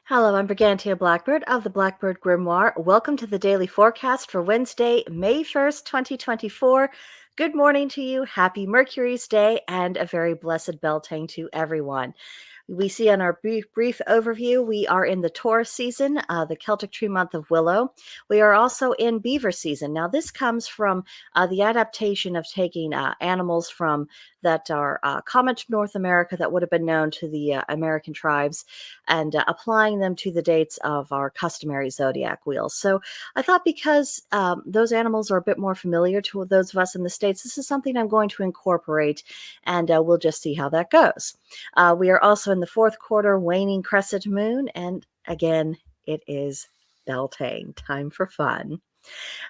Hello, I'm Brigantia Blackbird of the Blackbird Grimoire. Welcome to the daily forecast for Wednesday, May 1st, 2024. Good morning to you. Happy Mercury's Day and a very blessed Beltane to everyone. We see on our brief overview, we are in the Taurus season, the Celtic tree month of Willow. We are also in Beaver season. Now, this comes from the adaptation of taking animals from that are common to North America that would have been known to the American tribes and applying them to the dates of our customary zodiac wheels. So I thought because those animals are a bit more familiar to those of us in the States, this is something I'm going to incorporate, and we'll just see how that goes. We are also in the fourth quarter waning crescent moon, and again, it is Beltane, time for fun.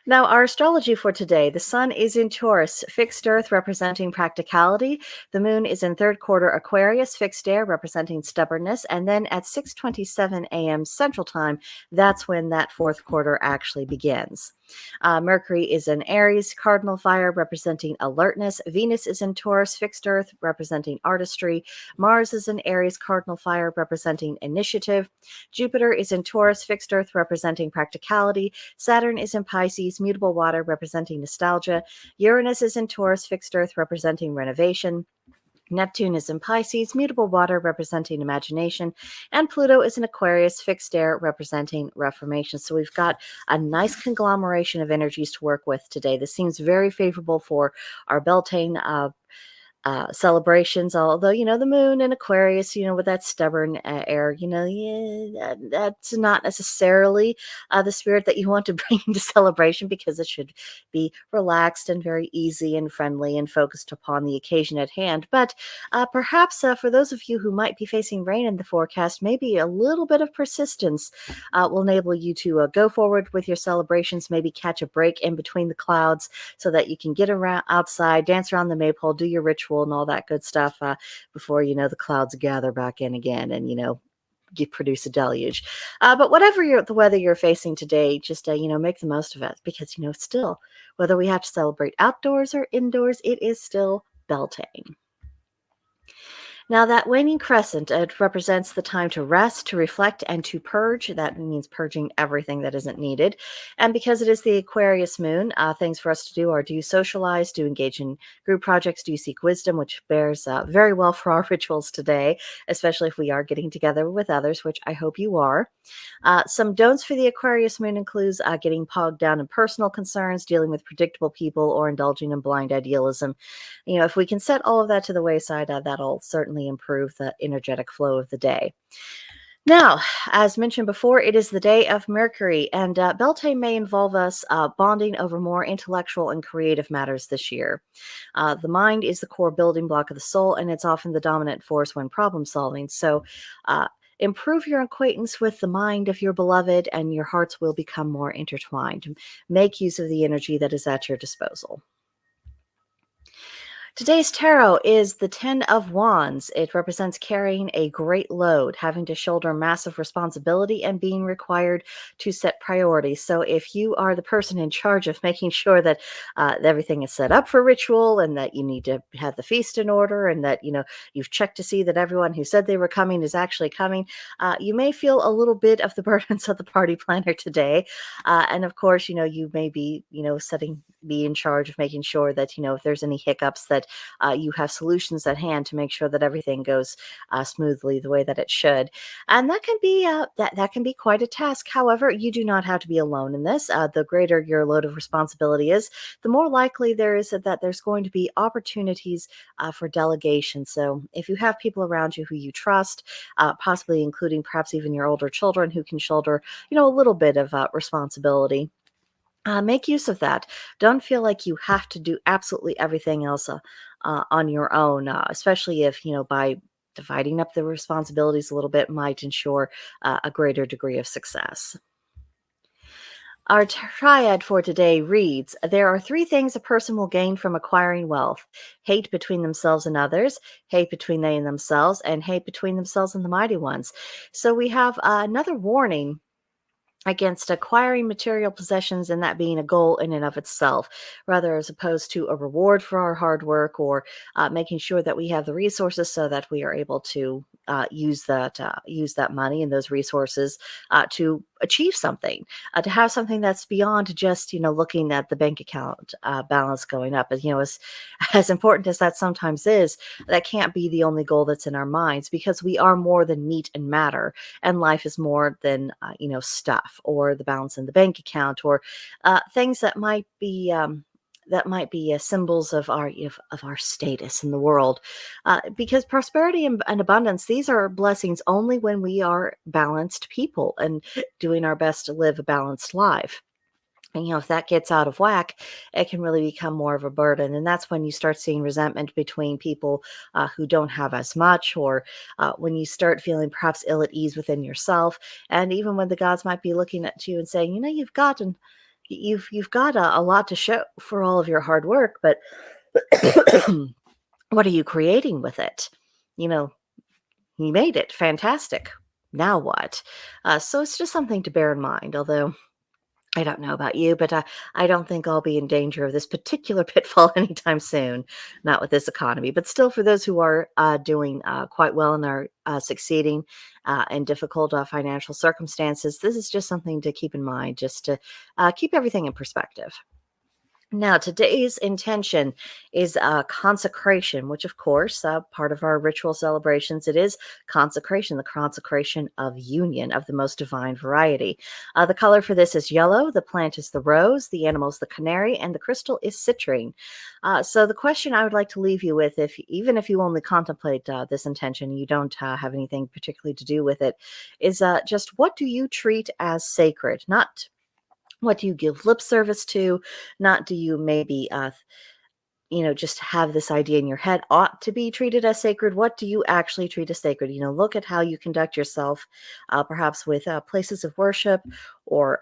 Now, our astrology for today, the sun is in Taurus, fixed earth representing practicality. The moon is in third quarter Aquarius, fixed air representing stubbornness. And then at 6:27 a.m. Central Time, that's when that fourth quarter actually begins. Mercury is in Aries, cardinal fire representing alertness. Venus is in Taurus, fixed earth representing artistry. Mars is in Aries, cardinal fire representing initiative. Jupiter is in Taurus, fixed earth representing practicality. Saturn is in Pisces, mutable water representing nostalgia. Uranus is in Taurus, fixed earth representing renovation. Neptune is in Pisces, mutable water representing imagination, and Pluto is in Aquarius, fixed air representing reformation. So we've got a nice conglomeration of energies to work with today. This seems very favorable for our Beltane celebrations, although, the moon in Aquarius, with that stubborn air, that's not necessarily the spirit that you want to bring into celebration, because it should be relaxed and very easy and friendly and focused upon the occasion at hand. But perhaps for those of you who might be facing rain in the forecast, maybe a little bit of persistence will enable you to go forward with your celebrations, maybe catch a break in between the clouds so that you can get around outside, dance around the maypole, do your ritual and all that good stuff before the clouds gather back in again and you produce a deluge. But whatever the weather you're facing today, just make the most of it, because still, whether we have to celebrate outdoors or indoors, it is still Beltane. Now, that waning crescent, it represents the time to rest, to reflect, and to purge. That means purging everything that isn't needed. And because it is the Aquarius moon, things for us to do are do socialize, do engage in group projects, do seek wisdom, which bears very well for our rituals today, especially if we are getting together with others, which I hope you are. Some don'ts for the Aquarius moon includes getting bogged down in personal concerns, dealing with predictable people, or indulging in blind idealism. If we can set all of that to the wayside, that'll certainly improve the energetic flow of the day. Now, as mentioned before, it is the day of Mercury, and Beltane may involve us bonding over more intellectual and creative matters this year. The mind is the core building block of the soul, and it's often the dominant force when problem solving. So, improve your acquaintance with the mind of your beloved, and your hearts will become more intertwined. Make use of the energy that is at your disposal. Today's tarot is the Ten of Wands. It represents carrying a great load, having to shoulder massive responsibility, and being required to set priorities. So if you are the person in charge of making sure that everything is set up for ritual, and that you need to have the feast in order, and that you've checked to see that everyone who said they were coming is actually coming, you may feel a little bit of the burdens of the party planner today. And of course, you may be be in charge of making sure that if there's any hiccups, that you have solutions at hand to make sure that everything goes smoothly the way that it should. And that can be that can be quite a task. However, you do not have to be alone in this. The greater your load of responsibility is, the more likely there is that there's going to be opportunities for delegation. So if you have people around you who you trust, possibly including perhaps even your older children who can shoulder a little bit of responsibility, make use of that. Don't feel like you have to do absolutely everything else on your own, especially if, by dividing up the responsibilities a little bit might ensure a greater degree of success. Our triad for today reads: there are three things a person will gain from acquiring wealth: hate between themselves and others, hate between they and themselves, and hate between themselves and the mighty ones. So we have another warning against acquiring material possessions and that being a goal in and of itself, rather as opposed to a reward for our hard work, or making sure that we have the resources so that we are able to use that money and those resources to achieve something, to have something that's beyond just looking at the bank account balance going up. As as important as that sometimes is, that can't be the only goal that's in our minds, because we are more than meat and matter, and life is more than stuff or the balance in the bank account, or things that might be symbols of our status in the world, because prosperity and abundance, these are blessings only when we are balanced people and doing our best to live a balanced life. And, if that gets out of whack, it can really become more of a burden. And that's when you start seeing resentment between people who don't have as much, or when you start feeling perhaps ill at ease within yourself. And even when the gods might be looking at you and saying, you've got a lot to show for all of your hard work, but what are you creating with it? You know, you made it fantastic. Now what? So it's just something to bear in mind. Although I don't know about you, but I don't think I'll be in danger of this particular pitfall anytime soon, not with this economy. But still, for those who are doing quite well and are succeeding in difficult financial circumstances, this is just something to keep in mind, just to keep everything in perspective. Now, today's intention is consecration, which, of course, part of our ritual celebrations, it is consecration, the consecration of union of the most divine variety. The color for this is yellow, the plant is the rose, the animal is the canary, and the crystal is citrine. So the question I would like to leave you with, even if you only contemplate this intention, you don't have anything particularly to do with it, is just what do you treat as sacred? Not what do you give lip service to? Not do you maybe, just have this idea in your head ought to be treated as sacred? What do you actually treat as sacred? Look at how you conduct yourself, perhaps with places of worship, or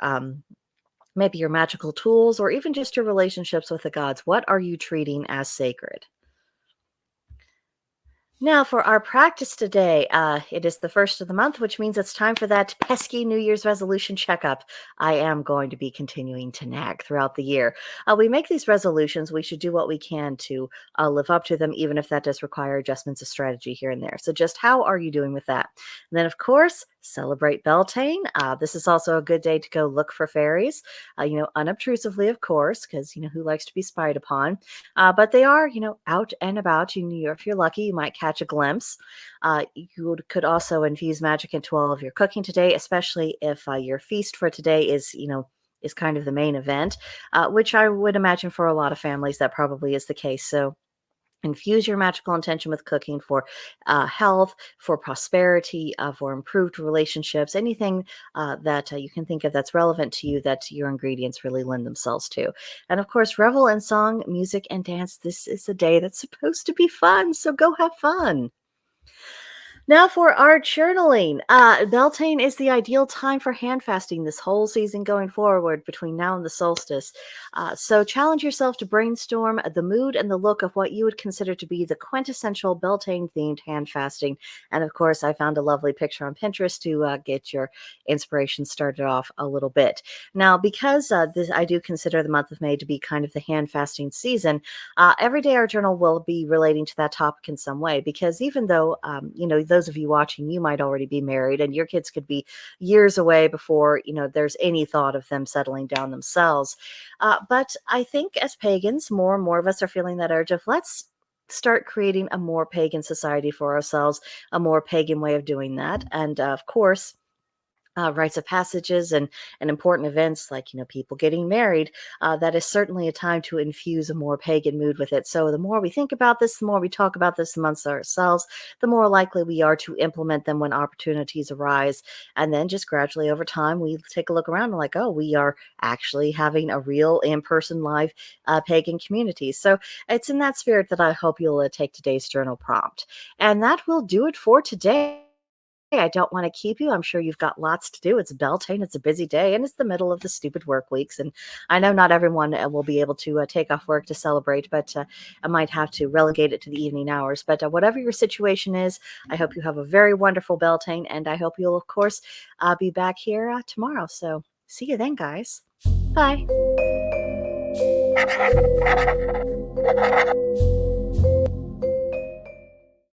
maybe your magical tools, or even just your relationships with the gods. What are you treating as sacred? Now, for our practice today, it is the first of the month, which means it's time for that pesky New Year's resolution checkup. I am going to be continuing to nag throughout the year. We make these resolutions. We should do what we can to live up to them, even if that does require adjustments of strategy here and there. So, just how are you doing with that? And then, of course, celebrate Beltane. This is also a good day to go look for fairies, unobtrusively, of course, because, who likes to be spied upon? But they are, out and about. If you're lucky, you might catch a glimpse. You could also infuse magic into all of your cooking today, especially if your feast for today is kind of the main event, which I would imagine for a lot of families that probably is the case. So infuse your magical intention with cooking for health, for prosperity, for improved relationships, anything that you can think of that's relevant to you, that your ingredients really lend themselves to. And of course, revel in song, music, and dance. This is a day that's supposed to be fun, so go have fun. Now for our journaling. Beltane is the ideal time for hand fasting this whole season going forward between now and the solstice. So challenge yourself to brainstorm the mood and the look of what you would consider to be the quintessential Beltane-themed hand fasting. And of course, I found a lovely picture on Pinterest to get your inspiration started off a little bit. Now, because I do consider the month of May to be kind of the hand fasting season, every day our journal will be relating to that topic in some way, because even though, those of you watching, you might already be married and your kids could be years away before, there's any thought of them settling down themselves. But I think as pagans, more and more of us are feeling that urge of let's start creating a more pagan society for ourselves, a more pagan way of doing that. And of course, rites of passages and important events like people getting married, that is certainly a time to infuse a more pagan mood with it. So the more we think about this, the more we talk about this amongst ourselves, the more likely we are to implement them when opportunities arise. And then just gradually over time we take a look around and like, oh, we are actually having a real in-person live pagan community. So it's in that spirit that I hope you'll take today's journal prompt. And that will do it for today. I don't want to keep you. I'm sure you've got lots to do. It's Beltane. It's a busy day, and it's the middle of the stupid work weeks. And I know not everyone will be able to take off work to celebrate, but I might have to relegate it to the evening hours. But whatever your situation is, I hope you have a very wonderful Beltane, and I hope you'll, of course, be back here tomorrow. So see you then, guys. Bye.